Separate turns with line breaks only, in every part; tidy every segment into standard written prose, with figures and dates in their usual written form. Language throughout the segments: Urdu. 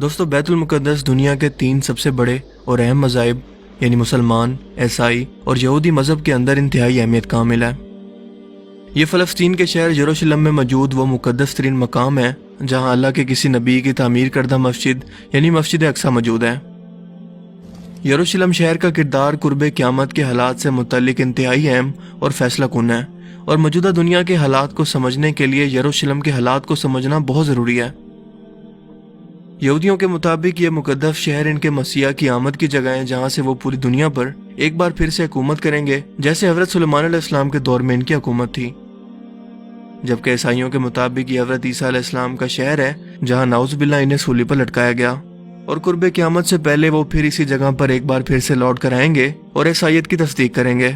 دوستو بیت المقدس دنیا کے 3 سب سے بڑے اور اہم مذاہب یعنی مسلمان، عیسائی اور یہودی مذہب کے اندر انتہائی اہمیت کا حامل ہے۔ یہ فلسطین کے شہر یروشلم میں موجود وہ مقدس ترین مقام ہے جہاں اللہ کے کسی نبی کی تعمیر کردہ مسجد یعنی مسجد اقصی موجود ہے۔ یروشلم شہر کا کردار قرب قیامت کے حالات سے متعلق انتہائی اہم اور فیصلہ کن ہے، اور موجودہ دنیا کے حالات کو سمجھنے کے لیے یروشلم کے حالات کو سمجھنا بہت ضروری ہے۔ یہودیوں کے مطابق یہ مقدس شہر ان کے مسیح کی آمد کی جگہ ہے جہاں سے وہ پوری دنیا پر ایک بار پھر سے حکومت کریں گے، جیسے حضرت سلیمان علیہ السلام کے دور میں ان کی حکومت تھی۔ جبکہ عیسائیوں کے مطابق یہ حضرت عیسیٰ علیہ السلام کا شہر ہے جہاں نعوذ باللہ انہیں سولی پر لٹکایا گیا، اور قرب قیامت سے پہلے وہ پھر اسی جگہ پر ایک بار پھر سے لوٹ کر آئیں گے اور عیسائیت کی تصدیق کریں گے۔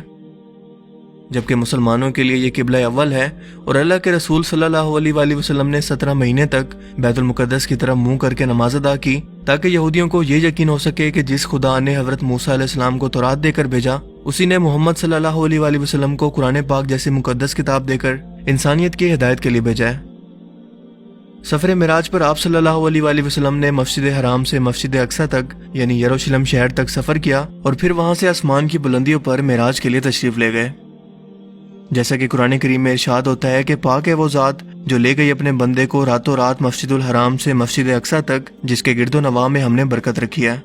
جبکہ مسلمانوں کے لیے یہ قبلہ اول ہے، اور اللہ کے رسول صلی اللہ علیہ وآلہ وسلم نے 17 مہینے تک بیت المقدس کی طرف منہ کر کے نماز ادا کی تاکہ یہودیوں کو یہ یقین ہو سکے کہ جس خدا نے حضرت موسیٰ علیہ السلام کو تورات دے کر بھیجا، اسی نے محمد صلی اللہ علیہ وآلہ وسلم کو قرآن پاک جیسی مقدس کتاب دے کر انسانیت کی ہدایت کے لیے بھیجا ہے۔ سفر معراج پر آپ صلی اللہ علیہ وآلہ وسلم نے مسجد حرام سے مسجد اقصی تک یعنی یروشلم شہر تک سفر کیا، اور پھر وہاں سے آسمان کی بلندیوں پر معراج کے لیے تشریف لے گئے۔ جیسا کہ قرآن کریم میں ارشاد ہوتا ہے کہ پاک ہے وہ ذات جو لے گئی اپنے بندے کو راتوں رات مسجد الحرام سے مسجد اقصی تک، جس کے گرد و نواح میں ہم نے برکت رکھی ہے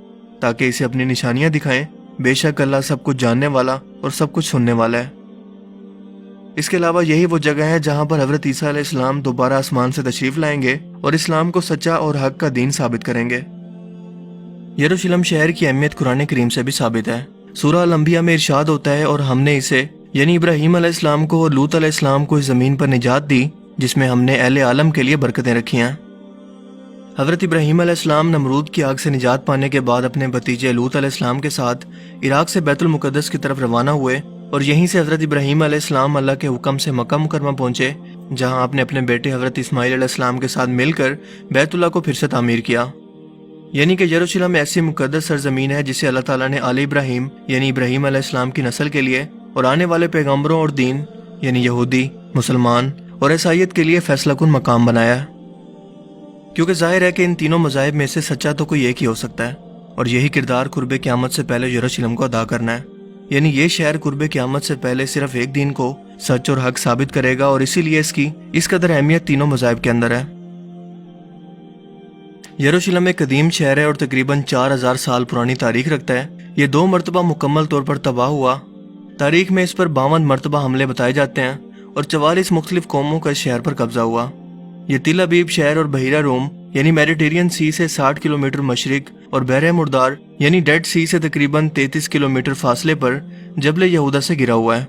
تاکہ اسے اپنی نشانیاں دکھائیں۔ بے شک اللہ سب کچھ جاننے والا اور سب کچھ سننے والا ہے۔ اس کے علاوہ یہی وہ جگہ ہے جہاں پر حضرت عیسیٰ علیہ السلام دوبارہ آسمان سے تشریف لائیں گے اور اسلام کو سچا اور حق کا دین ثابت کریں گے۔ یروشلم شہر کی اہمیت قرآن کریم سے بھی ثابت ہے۔ سورہ الانبیاء میں ارشاد ہوتا ہے، اور ہم نے اسے یعنی ابراہیم علیہ السلام کو اور لوط علیہ السلام کو اس زمین پر نجات دی جس میں ہم نے اہل عالم کے لیے برکتیں رکھی ہیں۔ حضرت ابراہیم علیہ السلام نمرود کی آگ سے نجات پانے کے بعد اپنے بھتیجے لوط علیہ السلام کے ساتھ عراق سے بیت المقدس کی طرف روانہ ہوئے، اور یہیں سے حضرت ابراہیم علیہ السلام اللہ کے حکم سے مکہ مکرمہ پہنچے، جہاں آپ نے اپنے بیٹے حضرت اسماعیل علیہ السلام کے ساتھ مل کر بیت اللہ کو پھر سے تعمیر کیا۔ یعنی کہ یروشلم ایسی مقدس سرزمین ہے جسے اللہ تعالیٰ نے آل ابراہیم یعنی ابراہیم علیہ السلام کی نسل کے لیے اور آنے والے پیغمبروں اور دین یعنی یہودی، مسلمان اور عیسائیت کے لیے فیصلہ کن مقام بنایا ہے، کیونکہ ظاہر ہے کہ ان تینوں مذاہب میں سے سچا تو کوئی ایک ہی ہو سکتا ہے، اور یہی کردار قرب قیامت سے پہلے یروشلم کو ادا کرنا ہے۔ یعنی یہ شہر قرب قیامت سے پہلے صرف ایک دین کو سچ اور حق ثابت کرے گا، اور اسی لیے اس قدر اہمیت تینوں مذاہب کے اندر ہے۔ یروشلم ایک قدیم شہر ہے اور تقریباً 4000 سال پرانی تاریخ رکھتا ہے۔ یہ 2 مرتبہ مکمل طور پر تباہ ہوا۔ تاریخ میں اس پر 52 مرتبہ حملے بتائے جاتے ہیں، اور 44 مختلف قوموں کا اس شہر پر قبضہ ہوا۔ یہ تل ابیب شہر اور بحیرہ روم یعنی میڈیٹرین سی سے 60 کلومیٹر مشرق اور بحر مردار یعنی ڈیڈ سی سے تقریباً 33 کلومیٹر فاصلے پر جبل یہودا سے گرا ہوا ہے،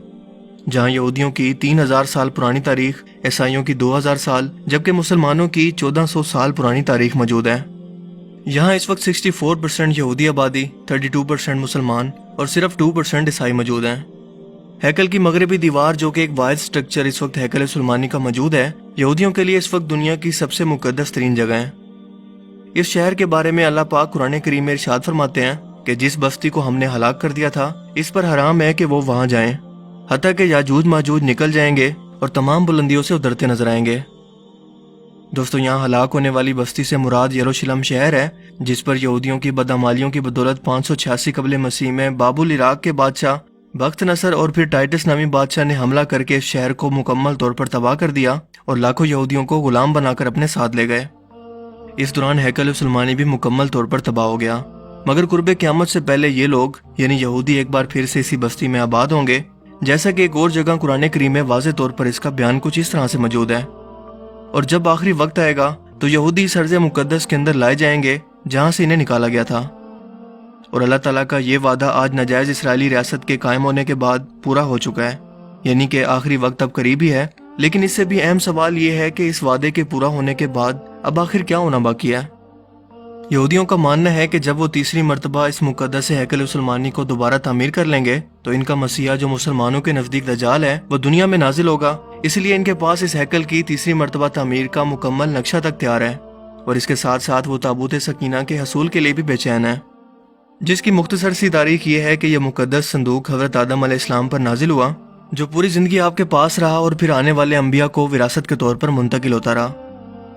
جہاں یہودیوں کی 3000 سال پرانی تاریخ، عیسائیوں کی 2000 سال، جبکہ مسلمانوں کی 1400 سال پرانی تاریخ موجود ہے۔ یہاں اس وقت 64% یہودی آبادی، 32% مسلمان اور صرف 2% عیسائی موجود ہیں۔ ہیکل کی مغربی دیوار جو کہ ایک واحد سٹرکچر اس وقت ہیکل سلیمانی کا موجود ہے، یہودیوں کے لیے اس وقت دنیا کی سب سے مقدس ترین جگہ ہے۔ اس شہر کے بارے میں اللہ پاک قرآن کریم میں ارشاد فرماتے ہیں کہ جس بستی کو ہم نے ہلاک کر دیا تھا اس پر حرام ہے کہ وہ وہاں جائیں، حتیٰ کہ یاجوج ماجوج نکل جائیں گے اور تمام بلندیوں سے اترتے نظر آئیں گے۔ دوستو، یہاں ہلاک ہونے والی بستی سے مراد یروشلم شہر ہے، جس پر یہودیوں کی بدعمالیوں کی بدولت 586 قبل مسیح میں بابل عراق کے بادشاہ بخت نصر اور پھر ٹائٹس نامی بادشاہ نے حملہ کر کے اس شہر کو مکمل طور پر تباہ کر دیا اور لاکھوں یہودیوں کو غلام بنا کر اپنے ساتھ لے گئے۔ اس دوران ہیکل سلیمانی بھی مکمل طور پر تباہ ہو گیا، مگر قرب قیامت سے پہلے یہ لوگ یعنی یہودی ایک بار پھر سے اسی بستی میں آباد ہوں گے، جیسا کہ ایک اور جگہ قرآن کریم میں واضح طور پر اس کا بیان کچھ اس طرح سے موجود ہے۔ اور جب آخری وقت آئے گا تو یہودی اس ارض مقدس کے اندر لائے جائیں گے جہاں سے انہیں نکالا گیا تھا، اور اللہ تعالیٰ کا یہ وعدہ آج ناجائز اسرائیلی ریاست کے قائم ہونے کے بعد پورا ہو چکا ہے، یعنی کہ آخری وقت اب قریب ہی ہے۔ لیکن اس سے بھی اہم سوال یہ ہے کہ اس وعدے کے پورا ہونے کے بعد اب آخر کیا ہونا باقی ہے؟ یہودیوں کا ماننا ہے کہ جب وہ تیسری مرتبہ اس مقدس ہیکل سلیمانی کو دوبارہ تعمیر کر لیں گے تو ان کا مسیحا جو مسلمانوں کے نزدیک دجال ہے وہ دنیا میں نازل ہوگا، اس لیے ان کے پاس اس ہیکل کی تیسری مرتبہ تعمیر کا مکمل نقشہ تک تیار ہے، اور اس کے ساتھ ساتھ وہ تابوت سکینہ کے حصول کے لیے بھی بے چین ہے، جس کی مختصر سی تاریخ یہ ہے کہ یہ مقدس صندوق حضرت آدم علیہ السلام پر نازل ہوا، جو پوری زندگی آپ کے پاس رہا اور پھر آنے والے انبیاء کو وراثت کے طور پر منتقل ہوتا رہا۔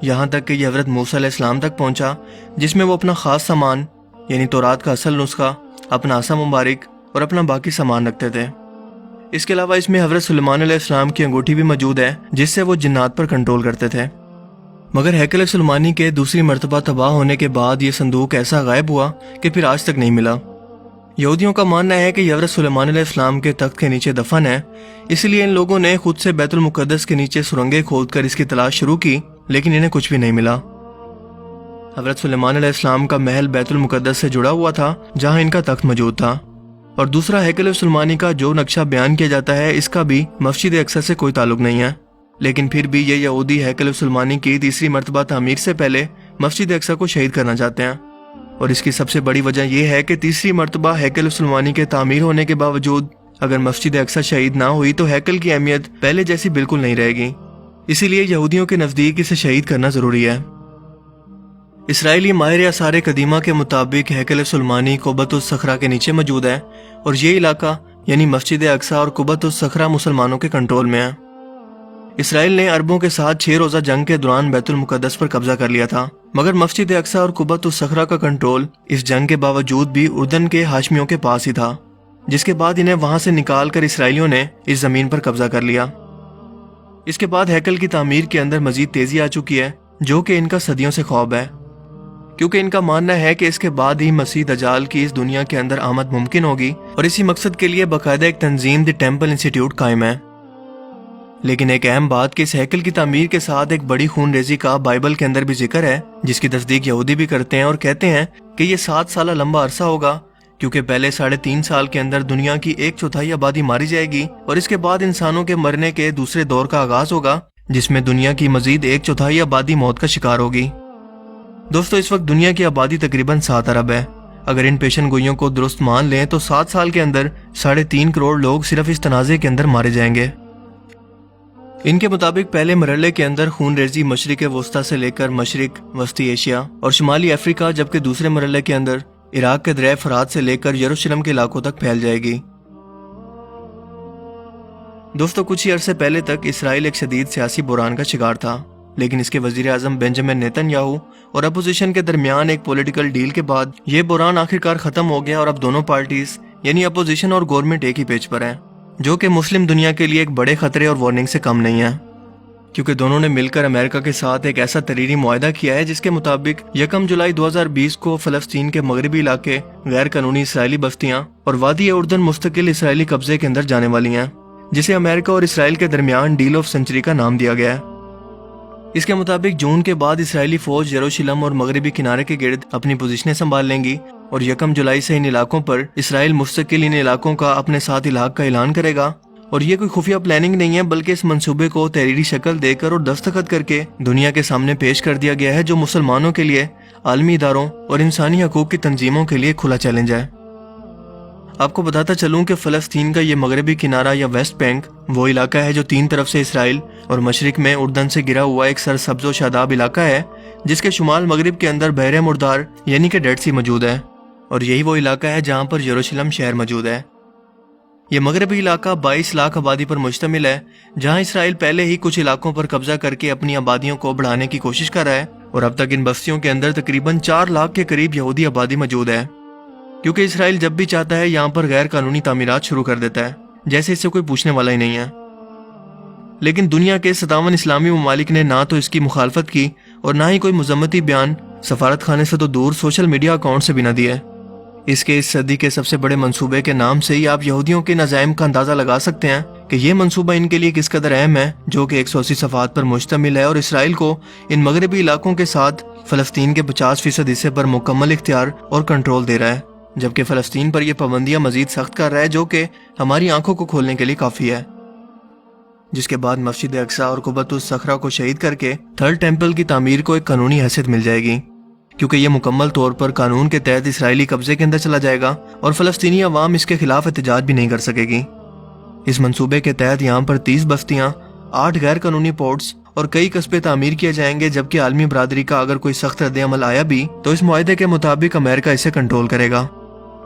یہاں تک کہ یہ حضرت موسیٰ علیہ السلام تک پہنچا، جس میں وہ اپنا خاص سامان یعنی تورات کا اصل نسخہ، اپنا عصا مبارک اور اپنا باقی سامان رکھتے تھے۔ اس کے علاوہ اس میں حضرت سلیمان علیہ السلام کی انگوٹھی بھی موجود ہے، جس سے وہ جنات پر کنٹرول کرتے تھے۔ مگر ہیکل سلیمانی کے دوسری مرتبہ تباہ ہونے کے بعد یہ صندوق ایسا غائب ہوا کہ پھر آج تک نہیں ملا۔ یہودیوں کا ماننا ہے کہ یہ حضرت سلیمان علیہ السلام کے تخت کے نیچے دفن ہے، اس لیے ان لوگوں نے خود سے بیت المقدس کے نیچے سرنگیں کھود کر اس کی تلاش شروع کی، لیکن انہیں کچھ بھی نہیں ملا۔ حضرت سلیمان علیہ السلام کا محل بیت المقدس سے جڑا ہوا تھا، جہاں ان کا تخت موجود تھا، اور دوسرا ہیکل سلیمانی کا جو نقشہ بیان کیا جاتا ہے، اس کا بھی مسجد اقصی سے کوئی تعلق نہیں ہے۔ لیکن پھر بھی یہ یہودی ہیکل سلیمانی کی تیسری مرتبہ تعمیر سے پہلے مسجد اقصی کو شہید کرنا چاہتے ہیں، اور اس کی سب سے بڑی وجہ یہ ہے کہ تیسری مرتبہ ہیکل سلیمانی کے تعمیر ہونے کے باوجود اگر مسجد اقصی شہید نہ ہوئی تو ہیکل کی اہمیت پہلے جیسی بالکل نہیں رہے گی، اسی لیے یہودیوں کے نزدیک اسے شہید کرنا ضروری ہے۔ اسرائیلی ماہر آثار قدیمہ کے مطابق ہیکل سلیمانی قبۃ الصخرہ کے نیچے موجود ہے، اور یہ علاقہ یعنی مسجد اقصی اور قبۃ الصخرہ مسلمانوں کے کنٹرول میں ہے۔ اسرائیل نے عربوں کے ساتھ 6 روزہ جنگ کے دوران بیت المقدس پر قبضہ کر لیا تھا، مگر مسجد اقصی اور قبۃ الصخرہ کا کنٹرول اس جنگ کے باوجود بھی اردن کے ہاشمیوں کے پاس ہی تھا، جس کے بعد انہیں وہاں سے نکال کر اسرائیلیوں نے اس زمین پر قبضہ کر لیا۔ اس کے بعد ہیکل کی تعمیر کے اندر مزید تیزی آ چکی ہے، جو کہ ان کا صدیوں سے خواب ہے، کیونکہ ان کا ماننا ہے کہ اس کے بعد ہی مسیح دجال کی اس دنیا کے اندر آمد ممکن ہوگی، اور اسی مقصد کے لیے باقاعدہ ایک تنظیم دی ٹیمپل انسٹیٹیوٹ قائم ہے۔ لیکن ایک اہم بات کہ اس ہیکل کی تعمیر کے ساتھ ایک بڑی خون ریزی کا بائبل کے اندر بھی ذکر ہے، جس کی تصدیق یہودی بھی کرتے ہیں اور کہتے ہیں کہ یہ 7 سالہ لمبا عرصہ ہوگا، کیونکہ پہلے 3.5 سال کے اندر دنیا کی 1/4 آبادی ماری جائے گی، اور اس کے بعد انسانوں کے مرنے کے دوسرے دور کا آغاز ہوگا، جس میں دنیا کی مزید 1/4 آبادی موت کا شکار ہوگی۔ دوستو، اس وقت دنیا کی آبادی تقریباً 7 ارب ہے۔ اگر ان پیشن گوئیوں کو درست مان لیں تو 7 سال کے اندر 3.5 کروڑ لوگ صرف اس تنازع کے اندر مارے جائیں گے۔ ان کے مطابق پہلے مرحلے کے اندر خون ریزی مشرق وسطی سے لے کر مشرق وسطی ایشیا اور شمالی افریقہ، جبکہ دوسرے مرحلے کے اندر عراق کے دریائے فرات سے لے کر یروشلم کے علاقوں تک پھیل جائے گی۔ دوستو، کچھ ہی عرصے پہلے تک اسرائیل ایک شدید سیاسی بحران کا شکار تھا، لیکن اس کے وزیر اعظم بنجامن نیتن یاہو اور اپوزیشن کے درمیان ایک پولیٹیکل ڈیل کے بعد یہ بحران آخرکار ختم ہو گیا، اور اب دونوں پارٹیز یعنی اپوزیشن اور گورنمنٹ ایک ہی پیج پر ہیں، جو کہ مسلم دنیا کے لیے ایک بڑے خطرے اور وارننگ سے کم نہیں ہے، کیونکہ دونوں نے مل کر امریکہ کے ساتھ ایک ایسا تحریری معاہدہ کیا ہے جس کے مطابق 1 جولائی 2020 کو فلسطین کے مغربی علاقے غیر قانونی اسرائیلی بستیاں اور وادی اردن مستقل اسرائیلی قبضے کے اندر جانے والی ہیں، جسے امریکہ اور اسرائیل کے درمیان ڈیل آف سینچری کا نام دیا گیا ہے۔ اس کے مطابق جون کے بعد اسرائیلی فوج یروشلم اور مغربی کنارے کے گرد اپنی پوزیشنیں سنبھال لیں گی، اور 1 جولائی سے ان علاقوں پر اسرائیل مستقل ان علاقوں کا اپنے ساتھ الحاق کا اعلان کرے گا، اور یہ کوئی خفیہ پلاننگ نہیں ہے، بلکہ اس منصوبے کو تحریری شکل دے کر اور دستخط کر کے دنیا کے سامنے پیش کر دیا گیا ہے، جو مسلمانوں کے لیے، عالمی اداروں اور انسانی حقوق کی تنظیموں کے لیے کھلا چیلنج ہے۔ آپ کو بتاتا چلوں کہ فلسطین کا یہ مغربی کنارہ یا ویسٹ بینک وہ علاقہ ہے جو 3 طرف سے اسرائیل اور مشرق میں اردن سے گرا ہوا ایک سرسبز و شاداب علاقہ ہے، جس کے شمال مغرب کے اندر بحر مردار یعنی کہ ڈیڈ سی موجود ہے، اور یہی وہ علاقہ ہے جہاں پر یروشلم شہر موجود ہے۔ یہ مغربی علاقہ 22 لاکھ آبادی پر مشتمل ہے، جہاں اسرائیل پہلے ہی کچھ علاقوں پر قبضہ کر کے اپنی آبادیوں کو بڑھانے کی کوشش کر رہا ہے، اور اب تک ان بستیوں کے اندر تقریباً 4 لاکھ کے قریب یہودی آبادی موجود ہے، کیونکہ اسرائیل جب بھی چاہتا ہے یہاں پر غیر قانونی تعمیرات شروع کر دیتا ہے، جیسے اس سے کوئی پوچھنے والا ہی نہیں ہے۔ لیکن دنیا کے 57 اسلامی ممالک نے نہ تو اس کی مخالفت کی اور نہ ہی کوئی مذمتی بیان سفارت خانے سے تو دور سوشل میڈیا اکاؤنٹ سے بھی نہ دیے۔ اس صدی کے سب سے بڑے منصوبے کے نام سے ہی آپ یہودیوں کے نظائم کا اندازہ لگا سکتے ہیں کہ یہ منصوبہ ان کے لیے کس قدر اہم ہے، جو کہ 180 صفحات پر مشتمل ہے، اور اسرائیل کو ان مغربی علاقوں کے ساتھ فلسطین کے 50% حصے پر مکمل اختیار اور کنٹرول دے رہا ہے، جبکہ فلسطین پر یہ پابندیاں مزید سخت کر رہا ہے، جو کہ ہماری آنکھوں کو کھولنے کے لیے کافی ہے۔ جس کے بعد مسجد اقصی اور قبۃ الصخرہ کو شہید کر کے تھرڈ ٹیمپل کی تعمیر کو ایک قانونی حیثیت مل جائے گی، کیونکہ یہ مکمل طور پر قانون کے تحت اسرائیلی قبضے کے اندر چلا جائے گا، اور فلسطینی عوام اس کے خلاف احتجاج بھی نہیں کر سکے گی۔ اس منصوبے کے تحت یہاں پر 30 بستیاں، 8 غیر قانونی پورٹس اور کئی قصبے تعمیر کیے جائیں گے، جبکہ عالمی برادری کا اگر کوئی سخت رد عمل آیا بھی تو اس معاہدے کے مطابق امریکہ اسے کنٹرول کرے گا،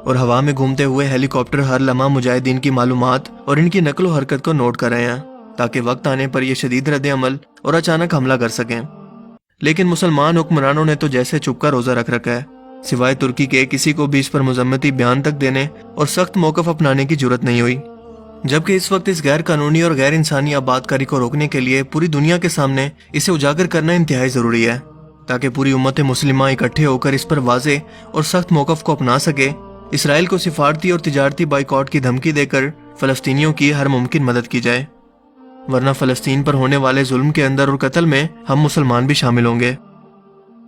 اور ہوا میں گھومتے ہوئے ہیلی کاپٹر ہر لمحہ مجاہدین کی معلومات اور ان کی نقل و حرکت کو نوٹ کر رہے ہیں، تاکہ وقت آنے پر یہ شدید رد عمل اور اچانک حملہ کر سکیں۔ لیکن مسلمان حکمرانوں نے تو جیسے چپ کا روزہ رکھ رکھا ہے، سوائے ترکی کے کسی کو بھی اس پر مذمتی بیان تک دینے اور سخت موقف اپنانے کی جرت نہیں ہوئی، جبکہ اس وقت اس غیر قانونی اور غیر انسانی آبادکاری کو روکنے کے لیے پوری دنیا کے سامنے اسے اجاگر کرنا انتہائی ضروری ہے، تاکہ پوری امت مسلمہ اکٹھے ہو کر اس پر واضح اور سخت موقف کو اپنا سکے، اسرائیل کو سفارتی اور تجارتی بائیکاٹ کی دھمکی دے کر فلسطینیوں کی ہر ممکن مدد کی جائے، ورنہ فلسطین پر ہونے والے ظلم کے اندر اور قتل میں ہم مسلمان بھی شامل ہوں گے۔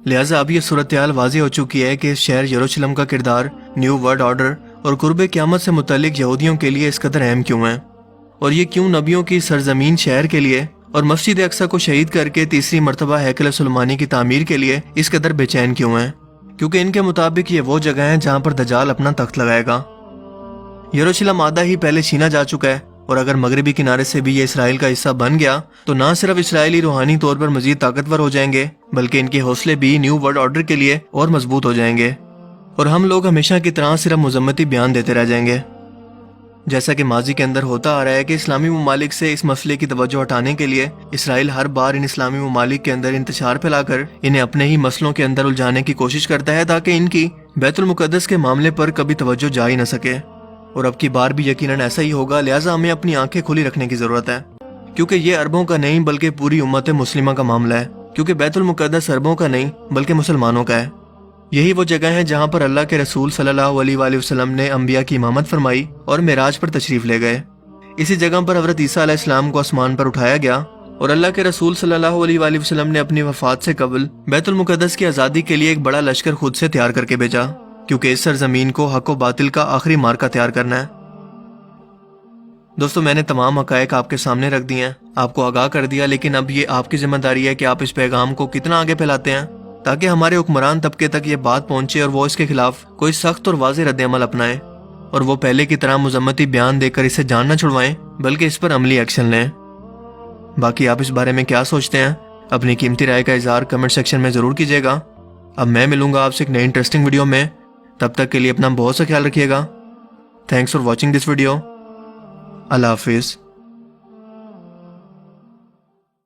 لہٰذا اب یہ صورتحال واضح ہو چکی ہے کہ اس شہر یروشلم کا کردار نیو ورلڈ آرڈر اور قرب قیامت سے متعلق یہودیوں کے لیے اس قدر اہم کیوں ہے، اور یہ کیوں نبیوں کی سرزمین شہر کے لیے اور مسجد اقصی کو شہید کر کے تیسری مرتبہ ہیکل سلیمانی کی تعمیر کے لیے اس قدر بے چین کیوں ہیں، کیونکہ ان کے مطابق یہ وہ جگہ ہیں جہاں پر دجال اپنا تخت لگائے گا۔ یروشلم آدھا ہی پہلے چھینا جا چکا ہے، اور اگر مغربی کنارے سے بھی یہ اسرائیل کا حصہ بن گیا تو نہ صرف اسرائیلی روحانی طور پر مزید طاقتور ہو جائیں گے، بلکہ ان کے حوصلے بھی نیو ورلڈ آرڈر کے لیے اور مضبوط ہو جائیں گے، اور ہم لوگ ہمیشہ کی طرح صرف مذمتی بیان دیتے رہ جائیں گے، جیسا کہ ماضی کے اندر ہوتا آ رہا ہے کہ اسلامی ممالک سے اس مسئلے کی توجہ ہٹانے کے لیے اسرائیل ہر بار ان اسلامی ممالک کے اندر انتشار پھیلا کر انہیں اپنے ہی مسئلوں کے اندر الجھانے کی کوشش کرتا ہے، تاکہ ان کی بیت المقدس کے معاملے پر کبھی توجہ جا ہی نہ سکے، اور اب کی بار بھی یقیناً ایسا ہی ہوگا۔ لہٰذا ہمیں اپنی آنکھیں کھلی رکھنے کی ضرورت ہے، کیونکہ یہ عربوں کا نہیں بلکہ پوری امت مسلمہ کا معاملہ ہے، کیونکہ بیت المقدس عربوں کا نہیں بلکہ مسلمانوں کا ہے۔ یہی وہ جگہ ہے جہاں پر اللہ کے رسول صلی اللہ علیہ وآلہ وسلم نے انبیاء کی امامت فرمائی اور معراج پر تشریف لے گئے۔ اسی جگہ پر حضرت عیسیٰ علیہ السلام کو آسمان پر اٹھایا گیا، اور اللہ کے رسول صلی اللہ علیہ وآلہ وسلم نے اپنی وفات سے قبل بیت المقدس کی آزادی کے لیے ایک بڑا لشکر خود سے تیار کر کے بھیجا، کیونکہ اس سرزمین کو حق و باطل کا آخری مارکا تیار کرنا ہے۔ دوستو، میں نے تمام حقائق آپ کے سامنے رکھ دی ہیں، آپ کو آگاہ کر دیا، لیکن اب یہ آپ کی ذمہ داری ہے کہ آپ اس پیغام کو کتنا آگے پھیلاتے ہیں، تاکہ ہمارے حکمران طبقے تک یہ بات پہنچے اور وہ اس کے خلاف کوئی سخت اور واضح رد عمل اپنائیں، اور وہ پہلے کی طرح مذمتی بیان دے کر اسے جان نہ چھڑوائیں بلکہ اس پر عملی ایکشن لیں۔ باقی آپ اس بارے میں کیا سوچتے ہیں؟ اپنی قیمتی رائے کا اظہار کمنٹ سیکشن میں ضرور کیجیے گا۔ اب میں ملوں گا آپ سے ایک نئی انٹرسٹنگ ویڈیو میں، تب تک کے لیے اپنا بہت سا خیال رکھیے گا۔ Thanks for watching this video. اللہ حافظ۔